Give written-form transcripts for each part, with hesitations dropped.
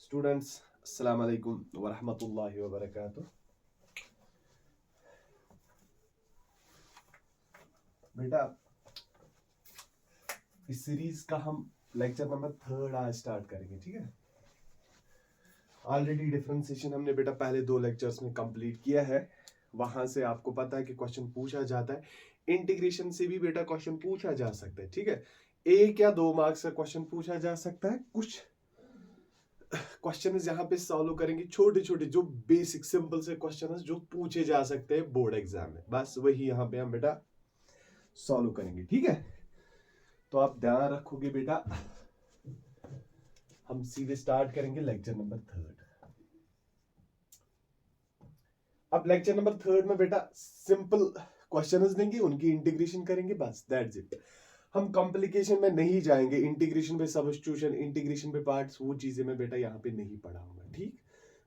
Students अस्सलाम वालेकुम व रहमतुल्लाहि व बरकातुहू। बेटा इस सीरीज का हम लेक्चर नंबर 3 आज स्टार्ट करेंगे, ठीक है। ऑलरेडी डिफरेंशिएशन हमने बेटा पहले 2 लेक्चर्स में कंप्लीट किया है। वहां से आपको पता है कि क्वेश्चन पूछा जाता है। इंटीग्रेशन से भी बेटा क्वेश्चन पूछा जा सकता है, ठीक है। 1 या 2 मार्क्स का क्वेश्चन पूछा जा सकता है। कुछ क्वेश्चन यहाँ पे सॉल्व करेंगे, छोटे छोटे जो बेसिक सिंपल से क्वेश्चन जो पूछे जा सकते हैं बोर्ड एग्जाम में, बस वही यहाँ पे हम बेटा सॉल्व करेंगे, ठीक है। तो आप ध्यान रखोगे बेटा। हम सीधे स्टार्ट करेंगे लेक्चर नंबर 3। अब लेक्चर नंबर 3 में बेटा सिंपल क्वेश्चंस देंगे, उनकी इंटीग्रेशन करेंगे, बस दैट्स इट। हम कॉम्प्लिकेशन में नहीं जाएंगे। इंटीग्रेशन पे सब्स्टिट्यूशन, इंटीग्रेशन पे पार्ट्स, वो चीजें मैं बेटा यहाँ पे नहीं पढ़ाऊंगा, ठीक।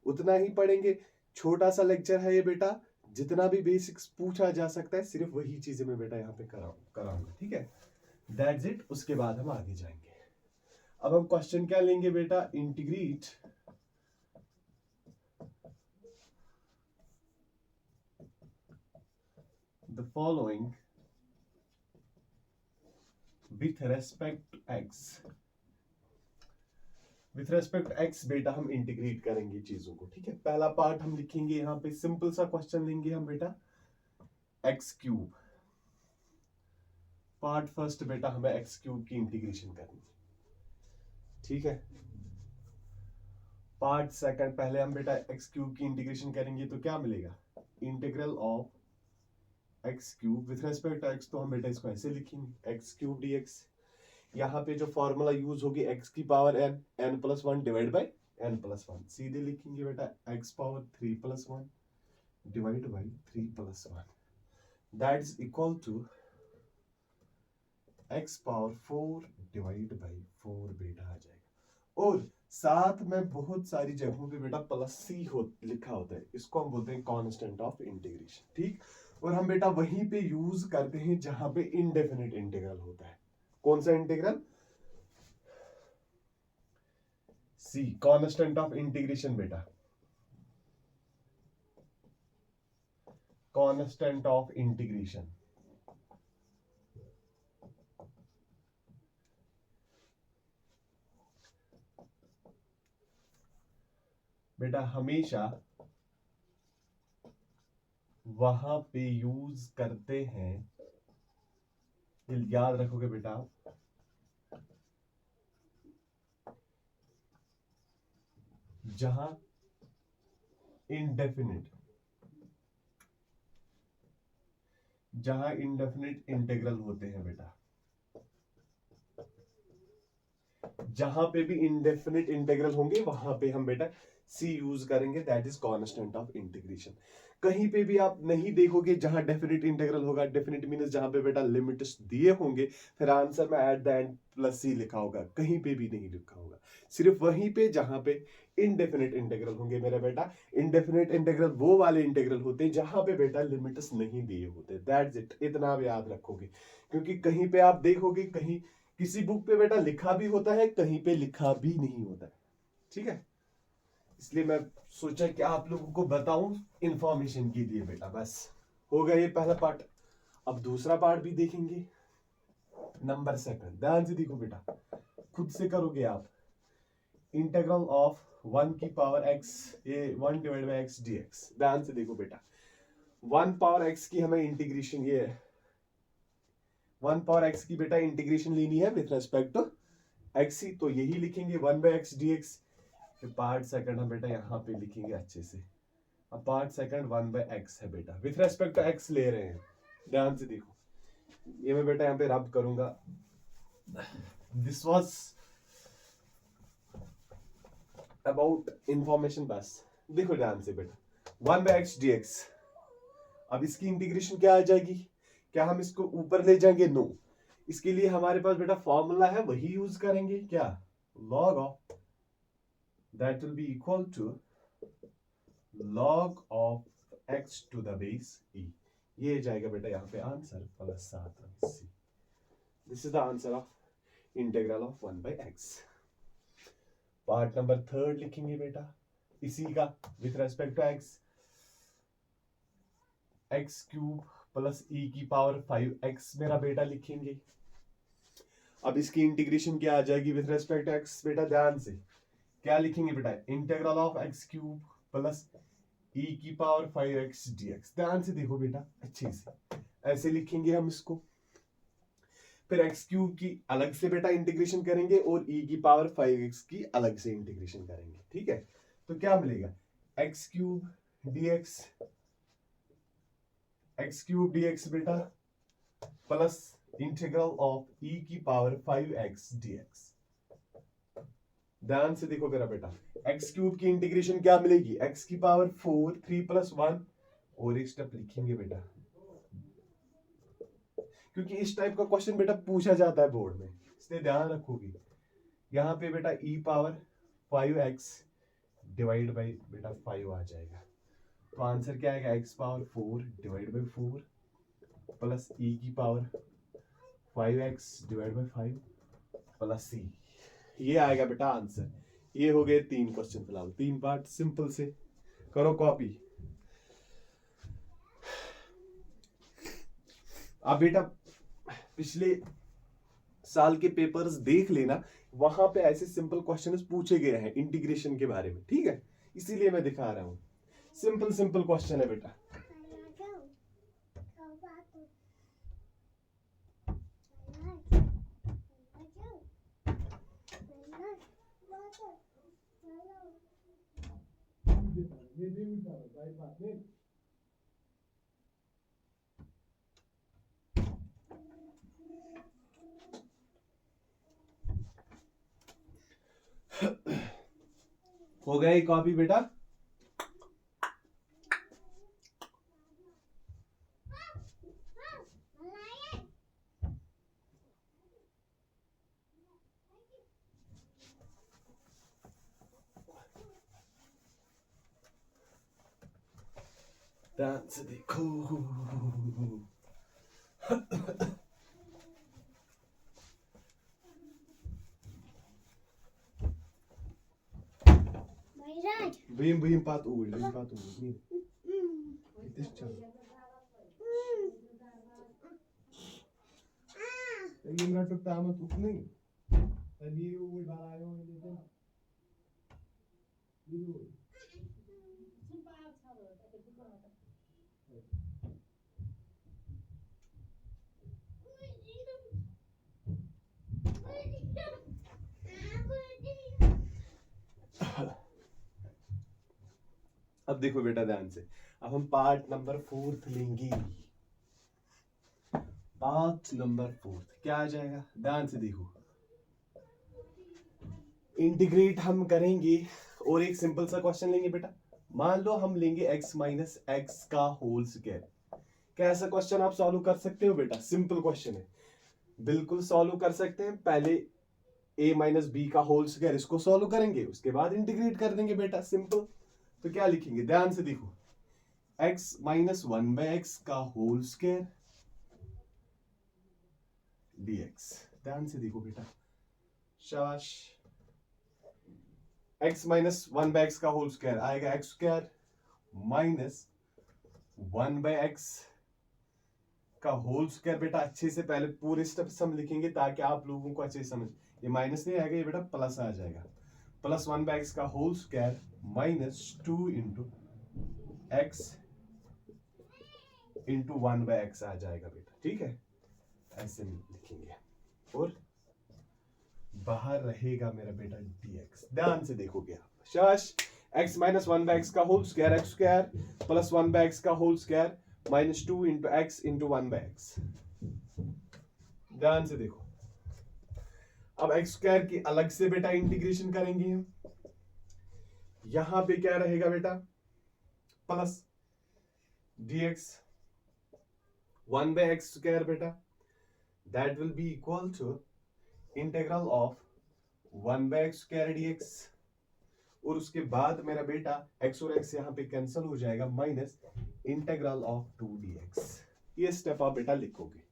उतना ही पढ़ेंगे। छोटा सा लेक्चर है ये बेटा। जितना भी बेसिक्स पूछा जा सकता है सिर्फ वही चीजें मैं बेटा यहाँ पे कराऊंगा, ठीक है। That's it. उसके बाद हम आगे जाएंगे। अब हम क्वेश्चन क्या लेंगे बेटा, integrate the following with respect x. With respect x बेटा हम इंटीग्रेट करेंगे चीजों को, ठीक है। पहला पार्ट हम लिखेंगे यहाँ पे, सिंपल सा क्वेश्चन लेंगे हम बेटा, एक्स क्यूब। पार्ट फर्स्ट बेटा हमें एक्स क्यूब की इंटीग्रेशन करनी है, ठीक है। पार्ट सेकंड पहले हम बेटा एक्स क्यूब की इंटीग्रेशन करेंगे तो क्या मिलेगा, integral of x cube with respect x. तो हम बेटा इसको ऐसे लिखेंगे, एक्स क्यूब डीएक्स। यहाँ पे जो फॉर्मूला यूज होगी एक्स की power n, n plus 1 divide by n plus 1। सीधे लिखेंगे बेटा x power 3 plus 1 divide by 3 plus 1, that is equal to x power 4 divide by 4 बेटा आ जाएगा। और साथ में बहुत सारी जगहों पे बेटा प्लस सी लिखा होता है, इसको हम बोलते हैं कांस्टेंट ऑफ इंटीग्रेशन, ठीक। और हम बेटा वहीं पे यूज करते हैं जहां पे इनडेफिनिट इंटीग्रल होता है। कौन सा integral, C, constant of integration बेटा, कांस्टेंट ऑफ इंटीग्रेशन। बेटा हमेशा वहां पे यूज करते हैं, याद रखोगे बेटा, जहां इनडेफिनिट इंटीग्रल होते हैं बेटा। जहां पे भी इंडेफिनिट इंटीग्रल होंगे वहां पे हम बेटा सी यूज करेंगे, that is constant of integration. कहीं पे भी आप नहीं देखोगे जहां डेफिनिट इंटीग्रल होगा, डेफिनिट मींस जहां पे बेटा लिमिट्स दिए होंगे, फिर आंसर में एट द एंड प्लस सी लिखा होगा, कहीं पे भी नहीं लिखा होगा। सिर्फ वहीं पे जहां पे इनडेफिनिट इंटीग्रल होंगे मेरा बेटा। इनडेफिनिट इंटीग्रल वो वाले इंटीग्रल होते हैं जहां पे बेटा लिमिट्स नहीं दिए होते, दैट्स इट। इतना आप याद रखोगे, क्योंकि कहीं पे आप देखोगे, कहीं किसी बुक पे बेटा लिखा भी होता है, कहीं पे लिखा भी नहीं होता है, ठीक है। इसलिए मैं सोचा कि आप लोगों को बताऊं इंफॉर्मेशन के लिए बेटा। बस हो गया ये पहला पार्ट। अब दूसरा पार्ट भी देखेंगे, नंबर सेकंड। ध्यान से देखो बेटा, खुद से करोगे आप। इंटीग्रल ऑफ 1 की पावर x, ये 1 डिवाइड बाई x dx। ध्यान से देखो बेटा, 1 पावर x की हमें इंटीग्रेशन, ये 1 पावर x की बेटा इंटीग्रेशन लेनी है विथ रेस्पेक्ट टू x ही, तो यही लिखेंगे 1 बाई x dx। फिर पार्ट सेकंड हम बेटा यहाँ पे लिखेंगे अच्छे से। अब पार्ट सेकंड 1 बाई x है बेटा, विथ रेस्पेक्ट टू x ले रहे हैं। ध्यान से देखो, ये मैं बेटा यहाँ पे रब करूंगा। दिस वाज अबाउट इंफॉर्मेशन, बस देखो ध्यान से बेटा, 1 बाई x dx। अब इसकी इंटीग्रेशन क्या आ जाएगी, क्या हम इसको ऊपर ले जाएंगे, नो। इसके लिए हमारे पास बेटा फॉर्मूला है, वही यूज करेंगे, क्या, log of, that will be equal to log of x to the base e। ये जाएगा बेटा यहाँ पे answer plus 7c। This is the answer of integral of 1 by x। Part number third लिखेंगे बेटा इसी का with respect to x, x cube plus ई की पावर 5x मेरा बेटा लिखेंगे। अब इसकी इंटीग्रेशन क्या आ जाएगी विथ रेस्पेक्ट टू एक्स बेटा, ध्यान से क्या लिखेंगे बेटा, integral of x cube plus ई की पावर 5x dx। ध्यान से देखो बेटा अच्छे से, ऐसे लिखेंगे हम इसको। फिर एक्स क्यूब की अलग से बेटा इंटीग्रेशन करेंगे और ई की पावर 5x की अलग से इंटीग्रेशन करेंगे, ठीक है। तो क्या मिलेगा, एक्स क्यूब dx बेटा प्लस इंटीग्रल ऑफ ई की पावर 5x dx। ध्यान से देखो मेरा बेटा, एक्स क्यूब की इंटीग्रेशन क्या मिलेगी, एक्स की पावर 4, 3 + 1 और एक स्टेप लिखेंगे बेटा, क्योंकि इस टाइप का क्वेश्चन बेटा पूछा जाता है बोर्ड में, इसलिए ध्यान रखोगे। यहाँ पे बेटा ई पावर 5x डिवाइड बाई बेटा 5 आ जाएगा, तो आंसर क्या आएगा, x power 4 divide by 4 plus ई की power 5x divide by 5 plus c, ये आएगा बेटा आंसर। ये हो गए 3 क्वेश्चन, फिलहाल 3 पार्ट, सिंपल से करो कॉपी। अब बेटा पिछले साल के पेपर्स देख लेना, वहां पे ऐसे सिंपल क्वेश्चंस पूछे गए हैं इंटीग्रेशन के बारे में, ठीक है, इसीलिए मैं दिखा रहा हूं। सिंपल क्वेश्चन है बेटा। हो गया ये कॉपी बेटा, ध्यान से देखो। Buyim pat uğur, buyim pat uğur. Yetiş çal. Bugün ratuk tamat ukni. Tabi uğur balayo dedim. Bidu. अब देखो बेटा ध्यान से, अब हम पार्ट नंबर 4 लेंगे। पार्ट नंबर 4 क्या आ जाएगा, ध्यान से देखो, इंटीग्रेट हम करेंगे और एक सिंपल सा क्वेश्चन लेंगे बेटा। मान लो हम लेंगे x माइनस एक्स का होल स्क्वायर। कैसा क्वेश्चन आप सॉल्व कर सकते हो बेटा, सिंपल क्वेश्चन है, बिल्कुल सॉल्व कर सकते हैं। पहले a माइनस बी का होल स्क्वायर, इसको सॉल्व करेंगे, उसके बाद इंटीग्रेट कर देंगे बेटा, सिंपल। तो क्या लिखेंगे, ध्यान से देखो, x माइनस 1/x का होल स्क्वायर dx। ध्यान से देखो बेटा, शाबाश। x माइनस 1/x का होल स्क्वायर आएगा x स्क्वायर माइनस 1/x का होल स्क्वायर। बेटा अच्छे से पहले पूरे स्टेप्स हम लिखेंगे ताकि आप लोगों को अच्छे से समझ, ये माइनस नहीं आएगा, ये बेटा प्लस आ जाएगा, प्लस 1/x का whole square minus 2 into x into 1/x आ जाएगा बेटा, ठीक है, ऐसे लिखेंगे और बाहर रहेगा मेरा बेटा dx। ध्यान से देखोगे आप, शाबाश। x माइनस 1/x का whole square, x square plus 1/x का whole square minus 2 into x into 1/x। ध्यान से देखो, अब x स्क्वायर की अलग से बेटा इंटीग्रेशन करेंगे हम। यहां पे क्या रहेगा बेटा, प्लस dx 1/x स्क्वायर बेटा, that will be equal to integral of 1/x square dx, और उसके बाद मेरा बेटा x और x यहां पे कैंसिल हो जाएगा, माइनस इंटीग्रल ऑफ 2 dx। ये स्टेप आप बेटा लिखोगे।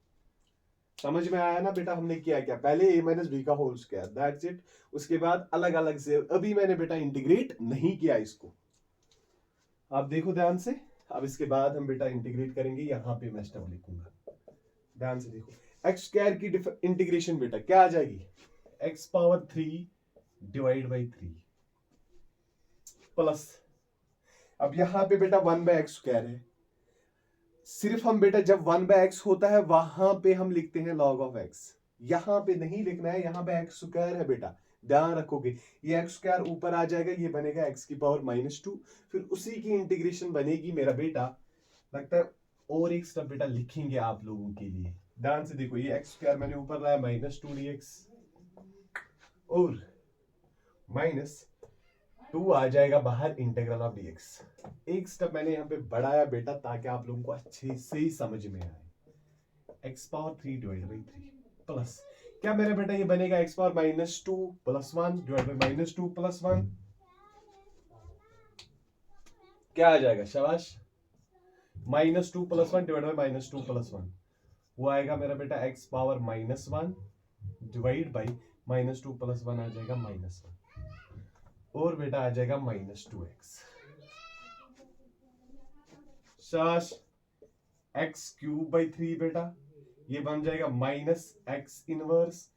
समझ में आया ना बेटा हमने किया क्या, पहले a माइनस बी का होल स्क्वायर, दैट्स इट। उसके बाद अलग अलग से अभी मैंने बेटा इंटीग्रेट नहीं किया इसको, आप देखो ध्यान से। अब इसके बाद हम बेटा इंटीग्रेट करेंगे, यहां पे मैं स्टेप लिखूंगा, ध्यान से देखो। एक्स स्क्वायर की इंटीग्रेशन बेटा क्या आ जाएगी, x power 3 divide by 3 plus, अब यहां पे बेटा 1/x स्क्वायर है, सिर्फ हम बेटा जब 1/x होता है वहां पे हम लिखते हैं log ऑफ x, यहां पे नहीं लिखना है, यहां पे x स्क्वायर है बेटा, ध्यान रखोगे। ये x स्क्वायर ऊपर आ जाएगा, ये बनेगा x की पावर -2, फिर उसी की इंटीग्रेशन बनेगी मेरा बेटा, लगता है और एक स्टेप बेटा लिखेंगे आप लोगों के लिए, ध्यान से देखो। ये x स्क्वायर मैंने ऊपर लाया -2 dx और -2 आ जाएगा बाहर, इंटीग्रल ऑफ dx। एक स्टेप मैंने यहाँ पे बढ़ाया बेटा ताकि आप लोगों को अच्छे से ही समझ में आए। x power 3 divide by 3 plus, क्या मेरा बेटा ये बनेगा x power -2 plus 1 divide by -2 plus 1, क्या आ जाएगा शाबाश, -2 प्लस 1 डिवाइड बाई -2 प्लस 1, वो आएगा मेरा बेटा x power -1 divide by -2 plus 1 आ जाएगा -1, और बेटा आ जाएगा -2x, शाबाश। एक्स क्यूब बाई 3 बेटा, ये बन जाएगा -x इनवर्स,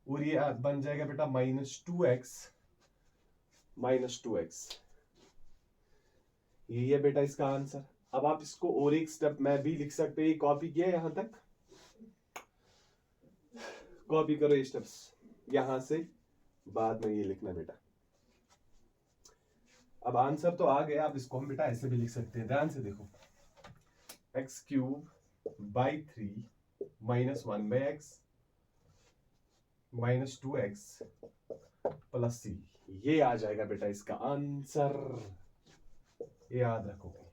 और ये बन जाएगा बेटा -2x, ये है बेटा इसका आंसर। अब आप इसको और एक स्टेप मैं भी लिख सकते हैं, कॉपी किया यहां तक, कॉपी करो ये स्टेप्स, यहां से बाद में ये लिखना बेटा। अब आंसर तो आ गया, अब इसको हम बेटा ऐसे भी लिख सकते हैं, ध्यान से देखो, x cube by 3 -1/x -2x plus c, ये आ जाएगा बेटा इसका आंसर, ये याद रखोगे।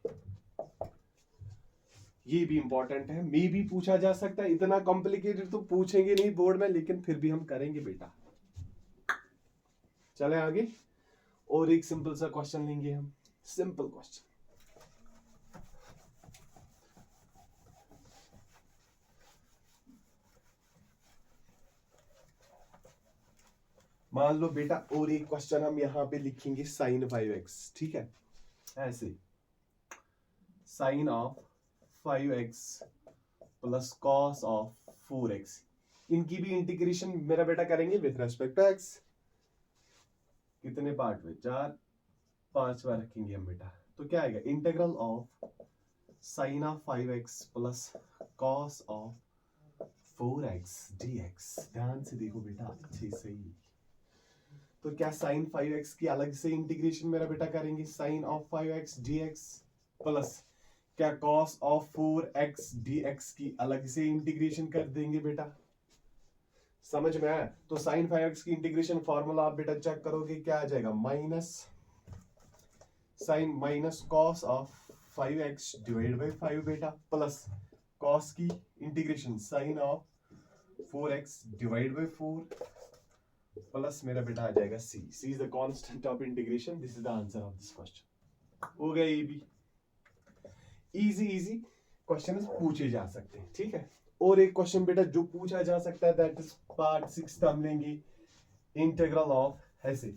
ये भी इंपॉर्टेंट है, मे भी पूछा जा सकता है, इतना कॉम्प्लिकेटेड तो पूछेंगे नहीं बोर्ड में, लेकिन फिर भी हम करेंगे बेटा। चले आगे, और एक सिंपल सा क्वेश्चन लेंगे हम, सिंपल क्वेश्चन। मान लो बेटा और एक क्वेश्चन हम यहां पे लिखेंगे sin 5x, ठीक है, ऐसे sin of 5x plus cos of 4x, इनकी भी इंटीग्रेशन मेरा बेटा करेंगे विथ रेस्पेक्ट टू x। कितने पार्ट में, 4 5 बार रखेंगे हम बेटा, तो क्या आएगा, integral of sin of 5x plus cos of 4x dx, ध्यान से देखो बेटा अच्छे से ही। तो क्या sin 5x की अलग से इंटीग्रेशन मेरा बेटा करेंगे, sin of 5x dx plus क्या cos ऑफ 4x dx की अलग से इंटीग्रेशन कर देंगे बेटा, समझ में आया। तो sin 5x की इंटीग्रेशन फॉर्मूला आप बेटा चेक करोगे, क्या आ जाएगा, minus cos of 5x divide by 5 बेटा, प्लस कॉस की integration sin of 4x divide by 4 plus मेरा बेटा आ जाएगा c is the constant of integration, this is the answer of this question. हो गया, ये भी इजी क्वेश्चन पूछे जा सकते हैं, ठीक है। और एक क्वेश्चन बेटा जो पूछा जा सकता है, दैट इज पार्ट 6, हम लेंगे इंटीग्रल ऑफ ऐसे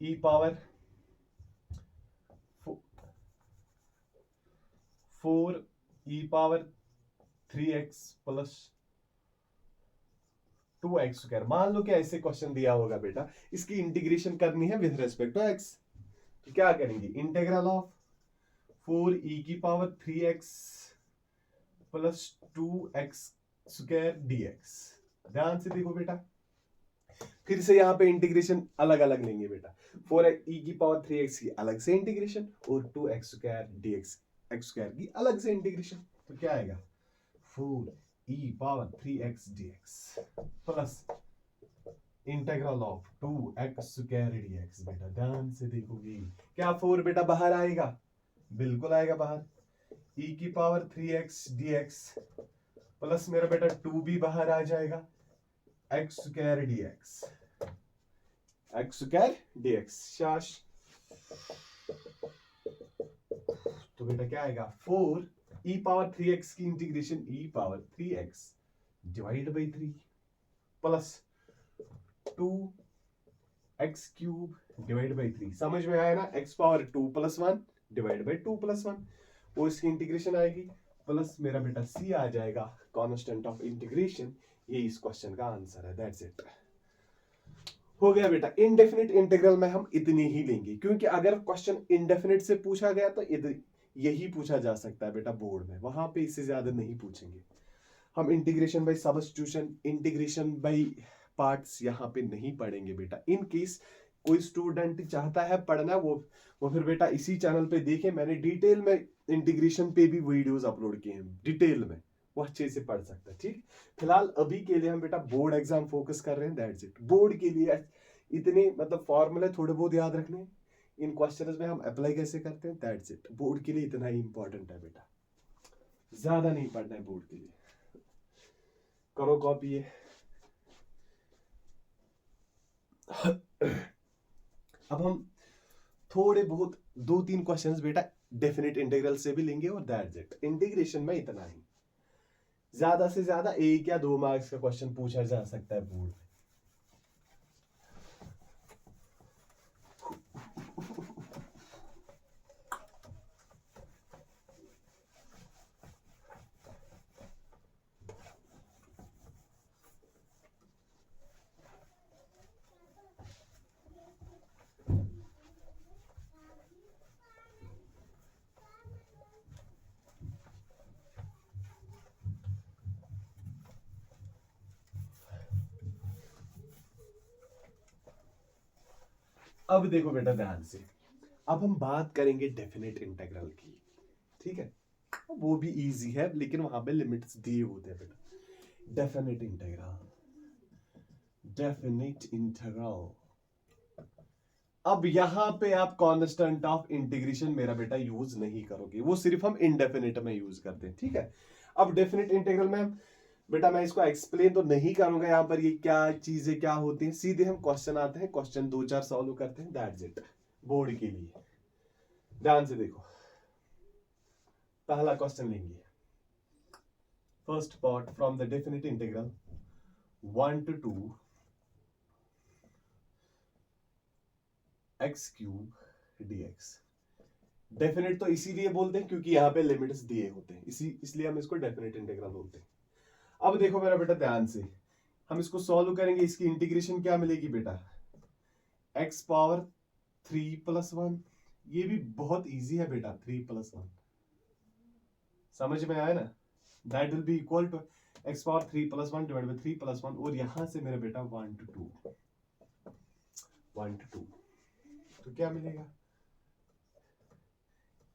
e power 4 e power 3x plus 2x square. मान लो कि ऐसे क्वेश्चन दिया होगा बेटा, इसकी इंटीग्रेशन करनी है विद रेस्पेक्ट टू x, तो क्या करेंगे, इंटीग्रल ऑफ 4e की power 3x plus 2x square dx, ध्यान से देखो बेटा, फिर से यहाँ पे इंटीग्रेशन अलग अलग लेंगे बेटा, 4e की पावर 3x की अलग से इंटीग्रेशन और 2x square dx x square की अलग से इंटीग्रेशन, तो क्या आएगा, 4e power 3x dx plus integral of 2x square dx, बेटा ध्यान से देखोगे, क्या 4 बेटा बाहर आएगा, बिल्कुल आएगा बाहर, e की पावर 3x dx प्लस मेरा बेटा 2 भी बाहर आ जाएगा, x स्क्वायर dx शाश, तो बेटा क्या आएगा, 4 e पावर 3x की integration e power 3x divide by 3 plus 2x³ divide by 3। समझ में आया ना, x पावर 2 + 1 डिवाइड बाई 2 + 1, वो इसकी इंटीग्रेशन आएगी, प्लस मेरा बेटा c आ जाएगा कांस्टेंट ऑफ इंटीग्रेशन। ये इस क्वेश्चन का आंसर है, दैट्स इट। हो गया बेटा। इनडेफिनिट इंटीग्रल में हम इतनी ही लेंगे, क्योंकि अगर क्वेश्चन इनडेफिनिट से पूछा गया तो यही पूछा जा सकता है बेटा बोर्ड में, वहां पे इससे ज्यादा नहीं पूछेंगे हम। Integration by substitution, integration by parts यहाँ पे नहीं पढ़ेंगे बेटा। इन केस कोई स्टूडेंट चाहता है पढ़ना, वो फिर बेटा इसी चैनल पे देखे, मैंने डिटेल में इंटीग्रेशन पे भी वीडियोस अपलोड किए हैं डिटेल में, वो अच्छे से पढ़ सकता है। ठीक, फिलहाल अभी के लिए हम बेटा बोर्ड एग्जाम फोकस कर रहे हैं, दैट्स इट। बोर्ड के लिए इतने मतलब फॉर्मूले थोड़े बहुत याद रखने हैं, इन क्वेश्चंस में हम अप्लाई कैसे करते हैं, दैट्स इट। बोर्ड के लिए इतना ही इंपॉर्टेंट है बेटा, ज्यादा नहीं पढ़ना है बोर्ड के लिए। करो कॉपी ये। अब हम थोड़े बहुत 2-3 क्वेश्चंस बेटा डेफिनेट इंटीग्रल से भी लेंगे, और दैट्स इट। इंटीग्रेशन में इतना ही, ज्यादा से ज्यादा 1 या 2 मार्क्स का क्वेश्चन पूछा जा सकता है बोर्ड में। अब देखो बेटा ध्यान से, अब हम बात करेंगे डेफिनेट इंटीग्रल की, ठीक है। वो भी इजी है, लेकिन वहां पे लिमिट्स दिए होते हैं बेटा। Definite integral, definite integral. अब यहां पे आप कांस्टेंट ऑफ इंटीग्रेशन मेरा बेटा यूज नहीं करोगे, वो सिर्फ हम इंडेफिनिट में यूज करते हैं, ठीक है। अब डेफिनेट इंटीग्रल में बेटा मैं इसको एक्सप्लेन तो नहीं करूंगा यहाँ पर, ये क्या चीजें क्या होती हैं, सीधे हम क्वेश्चन आते हैं, क्वेश्चन 2-4 सॉल्व करते हैं, दैट्स इट। बोर्ड के लिए ध्यान से देखो, पहला क्वेश्चन लेंगे। First part, from the definite integral 1 to 2 x³ dx। Definite तो इसीलिए बोलते हैं क्योंकि यहाँ पे लिमिट्स दिए होते हैं, इसलिए हम इसको डेफिनेट इंटीग्रल बोलते हैं। अब देखो मेरा बेटा ध्यान से, हम इसको सॉल्व करेंगे, इसकी इंटीग्रेशन क्या मिलेगी बेटा, x पावर 3 + 1। ये भी बहुत इजी है बेटा, 3 + 1 समझ में आया ना, that will be equal to x power 3 + 1 divide by 3 + 1, और यहां से मेरा बेटा 1 to 2, 1 to 2, तो क्या मिलेगा,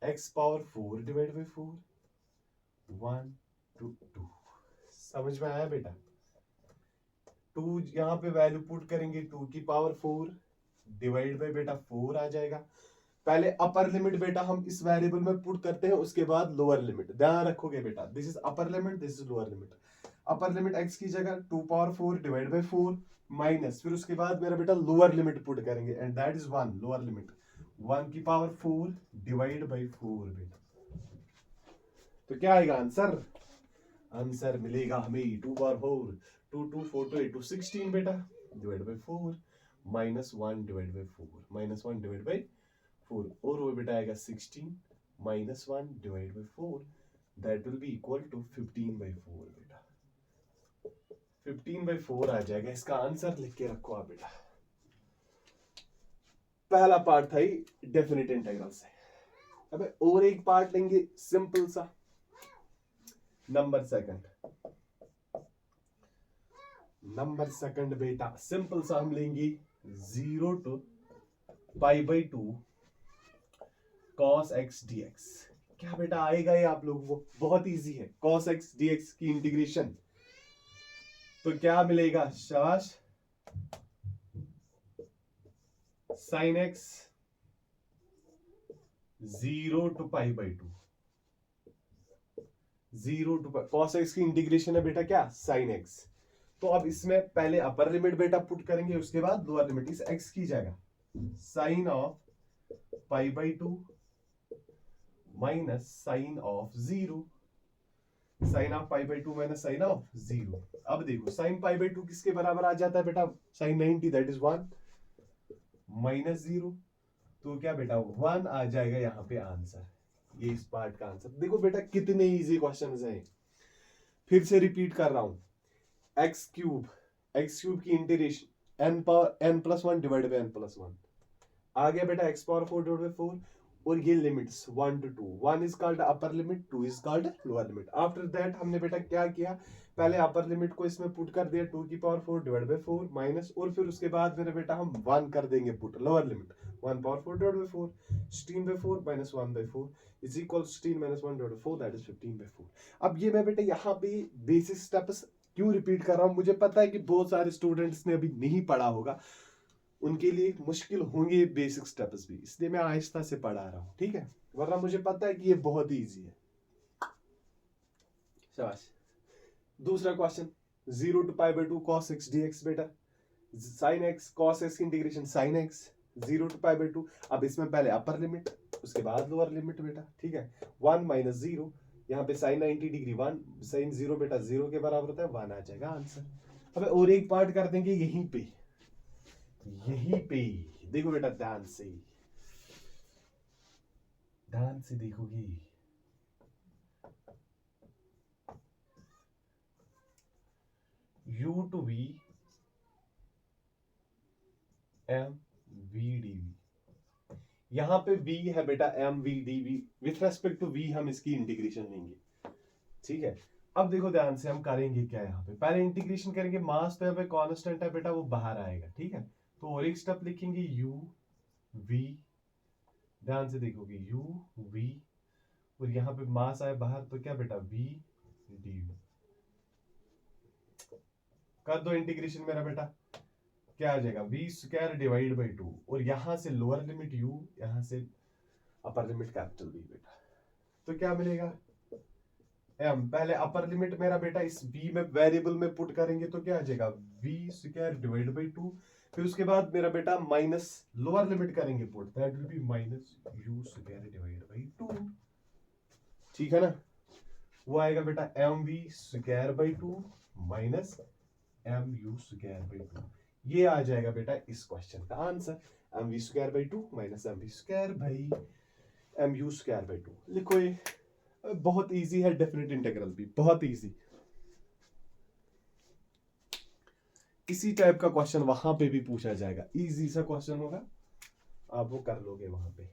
x power 4 divide by 4, 1 to 2। समझ में आया बेटा, 2 यहां पे वैल्यू पुट करेंगे, 2 की पावर 4 डिवाइड बाय बेटा 4 आ जाएगा। पहले अपर लिमिट बेटा हम इस वेरिएबल में पुट करते हैं, उसके बाद लोअर लिमिट, ध्यान रखोगे बेटा, this is upper limit, this is lower limit. Upper limit x की जगह 2 पावर 4 डिवाइड बाय 4 माइनस, फिर उसके बाद मेरा बेटा लोअर लिमिट पुट करेंगे, and that is 1, lower limit 1 की पावर 4 डिवाइड बाय 4 बेटा। तो क्या आएगा आंसर, आंसर मिलेगा हमें 2 पावर 4, 2 2 4 2 8 2 16 बेटा, divide by 4 minus 1 divide by 4, minus 1 divide by 4, और वो बेटा आएगा 16 minus 1 divide by 4, that will be equal to 15/4 बेटा। 15/4 आ जाएगा, इसका आंसर लिख के रखो आप बेटा। पहला पार्ट था ही डेफिनेट इंटीग्रल से। अब और एक पार्ट लेंगे सिंपल सा, नंबर सेकंड बेटा सिंपल सा हम लेंगे 0 to π/2 cos x dx। क्या बेटा आएगा ये आप लोगों को, बहुत इजी है, cos x dx की इंटीग्रेशन। तो क्या मिलेगा, शाबाश, sin x 0 to π/2, 0 to cos x की इंटीग्रेशन है बेटा क्या, sin x। तो अब इसमें पहले अपर लिमिट बेटा पुट करेंगे, उसके बाद लोअर लिमिट, इस x की जगह sin of π/2 minus sine of 0, sine of pi by 2 minus sine of 0। अब देखो साइन पाई बाई 2 किसके बराबर आ जाता है बेटा, साइन 90 दैट इज 1 माइनस 0, तो क्या बेटा 1 आ जाएगा यहाँ पे आंसर। ये इस पार्ट का आंसर। देखो बेटा कितने इजी क्वेश्चंस हैं। फिर से रिपीट कर रहा हूं, एक्स क्यूब की integration n plus 1 divide by n plus 1 आ गया बेटा, x पावर 4 डिवाइड बाई 4, और ये limits 1 to 2, 1 is called upper limit, 2 is called lower limit. After that हमने बेटा क्या किया, पहले अपर लिमिट को इसमें पुट कर दिया 2 की पावर 4 डिवाइड बाई 4 माइनस, और फिर उसके बाद मेरे बेटा हम 1 कर देंगे put, lower limit 1 power 4 divide by 4, 16/4 minus 1/4 is equal 16 minus 1 divide by 4 that is 15/4। अब ये मैं बेटा यहाँ पे बेसिक स्टेप्स क्यों रिपीट कर रहा हूँ, मुझे पता है कि बहुत सारे स्टूडेंट्स ने अभी नहीं पढ़ा होगा, उनके लिए मुश्किल होंगे बेसिक स्टेप्स भी, इसलिए मैं आहिस्ता से पढ़ा रहा हूं, ठीक है, वरना मुझे पता है कि ये बहुत इजी है। शाबाश। दूसरा question, 0 to pi by 2 cos x dx बेटा, sin x cos x की integration sin x 0 to pi by 2। अब इसमें पहले अपर लिमिट उसके बाद लोअर लिमिट बेटा, ठीक है, 1 माइनस 0, यहाँ पे sin 90 डिग्री 1, sin 0 बेटा 0 के बराबर होता है, 1 आ जाएगा आंसर। अब और एक पार्ट कर देंगे यहीं पे देखो बेटा, ध्यान से देखोगे, u to v m v dv, यहां पे v है बेटा m v dv, with respect to v हम इसकी इंटीग्रेशन लेंगे, ठीक है। अब देखो ध्यान से हम करेंगे क्या, यहाँ पे पहले इंटीग्रेशन करेंगे, मास तो यहाँ पे कांस्टेंट है बेटा, वो बाहर आएगा, ठीक है, तो और एक स्टेप लिखेंगे u v, ध्यान से देखोगे u v, और यहाँ पे मास आए बाहर तो क्या बेटा v dv, कर दो इंटीग्रेशन मेरा बेटा, क्या आ जाएगा v स्क्वायर डिवाइड बाई 2, और यहां से लोअर लिमिट u, यहां से अपर लिमिट कैपिटल v बेटा, तो क्या मिलेगा m, पहले अपर लिमिट मेरा बेटा इस v में वेरिएबल में पुट करेंगे तो क्या आ जाएगा v स्क्वायर डिवाइड बाई 2, फिर उसके बाद मेरा बेटा माइनस लोअर लिमिट करेंगे put, that will B minus u square divide by 2, ठीक है ना, वो आएगा बेटा mv square by 2 minus mu square by 2, ये आ जाएगा बेटा इस क्वेश्चन का answer, mv square by 2 minus mv square by mu square by 2। लिखो, ये बहुत इजी है, डेफिनेट इंटीग्रल भी बहुत इजी। इसी टाइप का क्वेश्चन वहां पे भी पूछा जाएगा, इजी सा क्वेश्चन होगा, आप वो कर लोगे वहां पे।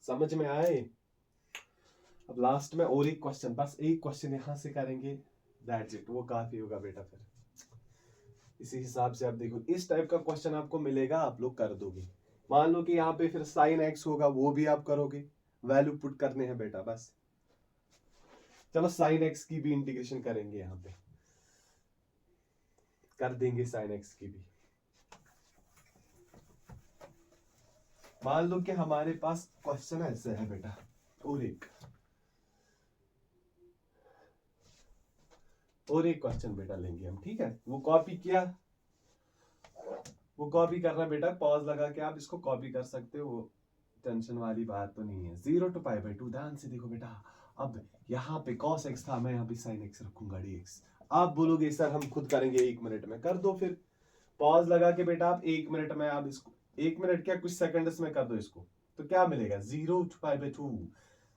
समझ में आए? अब लास्ट में और एक क्वेश्चन, बस एक क्वेश्चन यहां से करेंगे, दैट्स इट, वो काफी होगा बेटा। फिर इसी हिसाब से आप देखो, इस टाइप का क्वेश्चन आपको मिलेगा, आप लोग कर दोगे। मान लो कि यहाँ पे फिर साइन एक्स होगा, वो भी आप करोगे, वैल्यू पुट करने हैं बेटा बस। चलो साइन एक्स की भी इंटीग्रेशन करेंगे, यहाँ पे कर देंगे साइन एक्स की भी। मान लो कि हमारे पास क्वेश्चन ऐसे है बेटा, और एक क्वेश्चन बेटा लेंगे हम, ठीक है, वो कॉपी किया, वो कॉपी करना बेटा, पॉज लगा के आप इसको कॉपी कर सकते हो, टेंशन वाली बात तो नहीं है। 0 to पाई बाई 2, ध्यान से देखो बेटा, अब यहाँ पे cos x था, मैं यहाँ पे sin x रखूंगा dx। आप बोलोगे सर हम खुद करेंगे 1 मिनट में, कर दो फिर, पॉज लगा के बेटा आप 1 मिनट में, आप इसको 1 मिनट क्या कुछ सेकंड्स में कर दो इसको, तो क्या मिलेगा 0 to पाई बाई 2।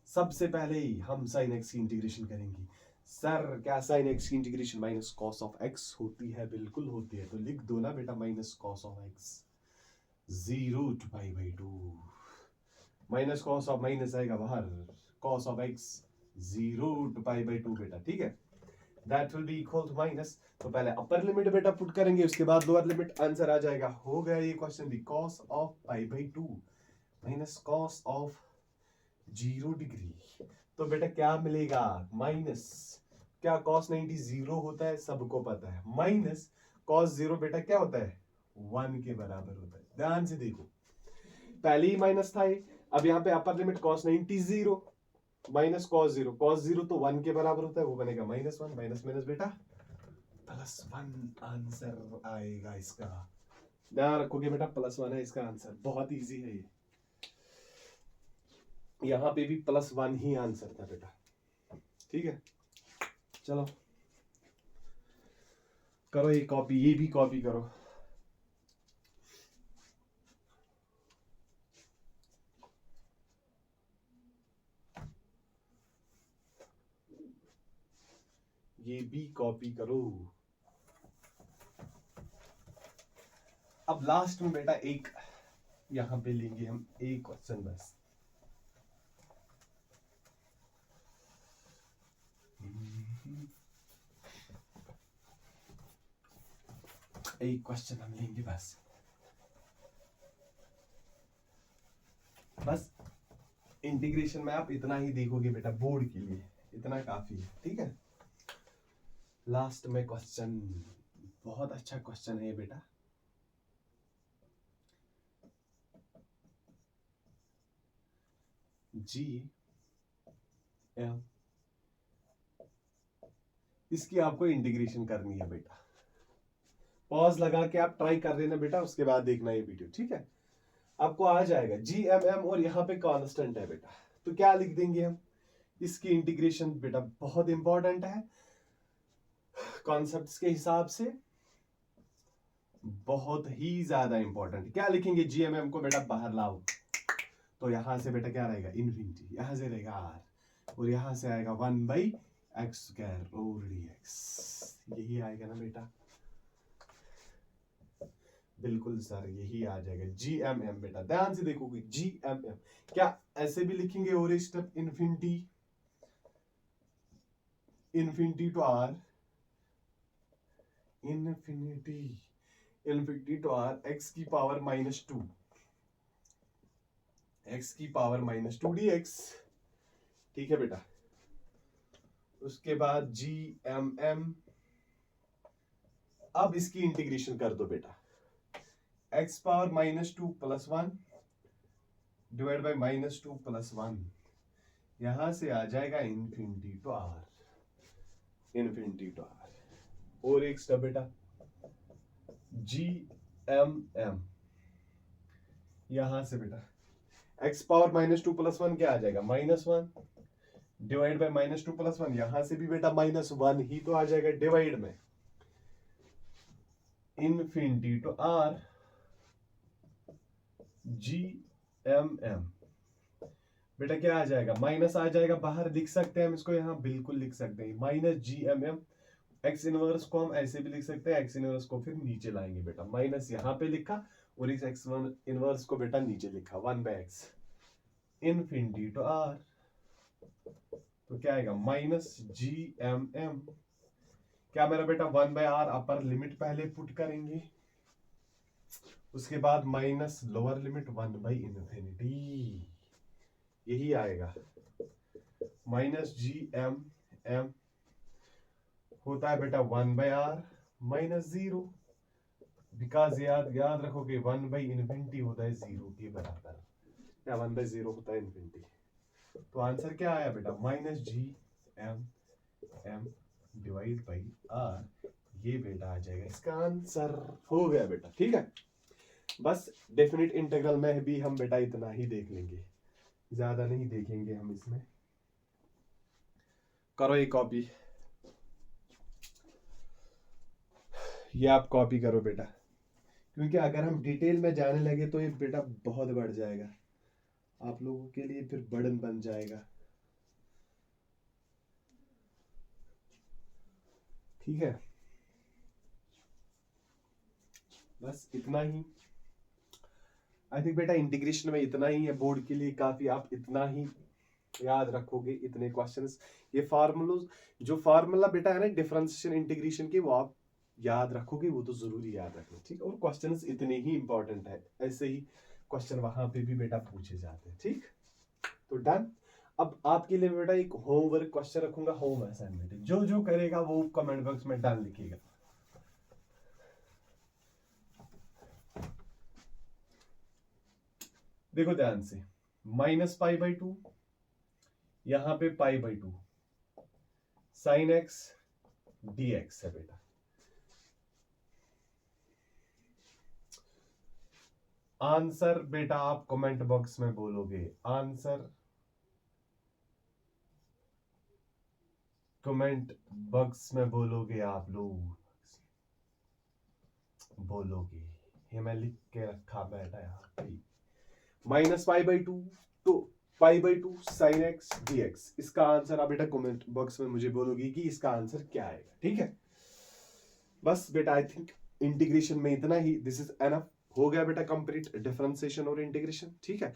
सबसे पहले ही हम sin x की इंटीग्रेशन करेंगे। सर क्या sin x की integration minus cos of x होती है? बिल्कुल होती है, तो लिख दो ना बेटा minus cos of x, 0 to pi by 2, minus cos of minus आएगा बाहर, cos of x 0 to pi by 2 बेटा, ठीक है, that will be equal to minus. तो पहले अपर लिमिट बेटा पुट करेंगे, उसके बाद लोअर लिमिट, आंसर आ जाएगा, हो गया ये क्वेश्चन भी, cos of pi by 2 minus cos of 0 degree, तो बेटा क्या मिलेगा माइनस, क्या cos 90 0 होता है, सबको पता है, माइनस cos 0 बेटा क्या होता है 1 के बराबर होता है। ध्यान से देखो, पहले ही माइनस था ये, अब यहाँ पे upper limit cos 90 0 minus cos 0 तो 1 के बराबर होता है, वो बनेगा माइनस 1, माइनस माइनस बेटा प्लस 1, आंसर आएगा इसका ध्यान रखोगे बेटा +1 है इसका आंसर, बहुत इजी है ये, यहाँ पे भी +1 ही आंसर था बेटा। ठीक है, चलो करो ये कॉपी, ये भी कॉपी करो। ये भी कॉपी करो। अब लास्ट में बेटा एक यहां पे लेंगे हम एक क्वेश्चन बस। एक क्वेश्चन हम लेंगे बस, बस इंटीग्रेशन में आप इतना ही देखोगे बेटा, बोर्ड के लिए इतना काफी है। ठीक है, लास्ट में क्वेश्चन, बहुत अच्छा क्वेश्चन है ये बेटा। जी एम, इसकी आपको इंटीग्रेशन करनी है बेटा। पॉज लगा के आप ट्राई कर लेना बेटा, उसके बाद देखना ये वीडियो। ठीक है, आपको आ जाएगा GMM और यहाँ पे कांस्टेंट है बेटा, तो क्या लिख देंगे हम, इसकी इंटीग्रेशन बेटा बहुत इंपॉर्टेंट है कॉन्सेप्ट्स के हिसाब से, बहुत ही ज्यादा इंपॉर्टेंट। क्या लिखेंगे, GMM को बेटा बाहर लाओ, तो यहां से बेटा क्या रहेगा, इन्फिनिटी, यहां से रहेगा r, और यहां से आएगा 1/x² और dx, यही आएगा ना बेटा। बिल्कुल सर, यही आ जाएगा GMM बेटा। ध्यान से देखोगे GMM, क्या ऐसे भी लिखेंगे, और step infinity, infinity to r, infinity to r x की पावर -2, x की पावर -2 dx। ठीक है बेटा, उसके बाद GMM, अब इसकी इंटीग्रेशन कर दो बेटा, x पावर -2 + 1 डिवाइड बाय -2 + 1, यहां से आ जाएगा infinity to r, infinity to r, और एक स्टेप बेटा GMM, यहां से बेटा x पावर -2 + 1 क्या आ जाएगा, -1 डिवाइड बाय -2 + 1, यहां से भी बेटा -1 ही तो आ जाएगा डिवाइड में, इन्फिनिटी टू r GMM, बेटा क्या आ जाएगा, माइनस आ जाएगा बाहर, लिख सकते हैं हम इसको, यहां बिल्कुल लिख सकते हैं -GMM, x इनवर्स को हम ऐसे भी लिख सकते हैं, x इनवर्स को फिर नीचे लाएंगे बेटा, माइनस यहां पे लिखा और इस x इनवर्स को बेटा नीचे लिखा, 1/x इन्फिनिटी टू r, तो क्या आएगा -GMM, क्या मेरा बेटा 1/r, अपर लिमिट पहले पुट करेंगे, उसके बाद माइनस लोअर लिमिट 1/∞, यही आएगा -GMM होता है बेटा 1/r -0, बिकॉज याद रखोगे 1/∞ होता है 0 के बराबर, या 1/0 होता है इन्फिनिटी। तो आंसर क्या आया बेटा, -GMM डिवाइड बाई r, ये बेटा आ जाएगा इसका आंसर, हो गया बेटा। ठीक है, बस डेफिनेट इंटीग्रल में भी हम बेटा इतना ही देख लेंगे, ज्यादा नहीं देखेंगे हम इसमें। करो ये कॉपी, ये आप कॉपी करो बेटा, क्योंकि अगर हम डिटेल में जाने लगे तो ये बेटा बहुत बढ़ जाएगा, आप लोगों के लिए फिर बर्डन बन जाएगा। ठीक है, बस इतना ही, आई थिंक बेटा इंटीग्रेशन में इतना ही है, बोर्ड के लिए काफी, आप इतना ही याद रखोगे, इतने क्वेश्चंस, ये फार्मूला, जो फार्मूला बेटा है ना डिफरेंशियल इंटीग्रेशन के, वो आप याद रखोगे, वो तो जरूरी याद रखना। ठीक, और क्वेश्चंस इतने ही इंपॉर्टेंट है, ऐसे ही क्वेश्चन वहां पे भी बेटा पूछे जाते हैं। ठीक, तो डन। अब आपके लिए बेटा एक होमवर्क क्वेश्चन रखूंगा, होम असाइनमेंट, जो जो करेगा वो कमेंट बॉक्स में डन लिखेगा। देखो ध्यान से, -π/2, यहां पे π/2, sin x dx है बेटा। आंसर बेटा आप कमेंट बॉक्स में बोलोगे, आंसर कमेंट बॉक्स में बोलोगे, आप लोग बोलोगे, ये मैं लिख के रखा बेटा यहाँ पे, -π/2 तो π/2 sin x dx, इसका आंसर आप बेटा कमेंट बॉक्स में मुझे बोलोगे कि इसका आंसर क्या आएगा, ठीक है। बस बेटा आई थिंक इंटीग्रेशन में इतना ही, दिस इज एनफ, हो गया बेटा कंप्लीट डिफरेंशिएशन और इंटीग्रेशन, ठीक है।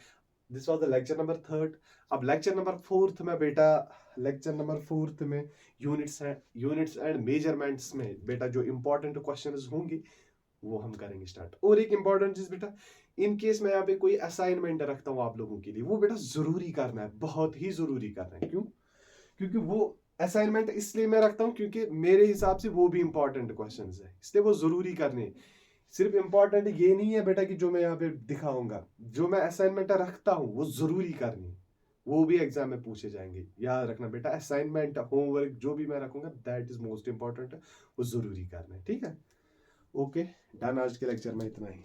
This was the lecture number 3। अब लेक्चर नंबर 4 में बेटा, लेक्चर नंबर 4 में यूनिट्स एंड मेजरमेंट्स में बेटा जो इंपॉर्टेंट क्वेश्चंस होंगे वो हम करेंगे स्टार्ट। और एक इंपॉर्टेंट चीज बेटा, इन केस मैं यहाँ पे कोई असाइनमेंट रखता हूँ आप लोगों के लिए, वो बेटा जरूरी करना है, बहुत ही जरूरी करना है। क्यों? क्योंकि वो असाइनमेंट इसलिए मैं रखता हूँ क्योंकि मेरे हिसाब से वो भी इंपॉर्टेंट क्वेश्चंस है, इसलिए वो जरूरी करने। सिर्फ इंपॉर्टेंट ये नहीं है बेटा कि जो मैं यहाँ पे दिखाऊंगा, जो मैं असाइनमेंट रखता हूँ वो जरूरी करनी, वो भी एग्जाम में पूछे जाएंगे। याद रखना बेटा, असाइनमेंट होमवर्क जो भी मैं रखूंगा दैट इज मोस्ट इंपॉर्टेंट, वो जरूरी करना है, ठीक है। ओके डन, आज के लेक्चर में इतना ही।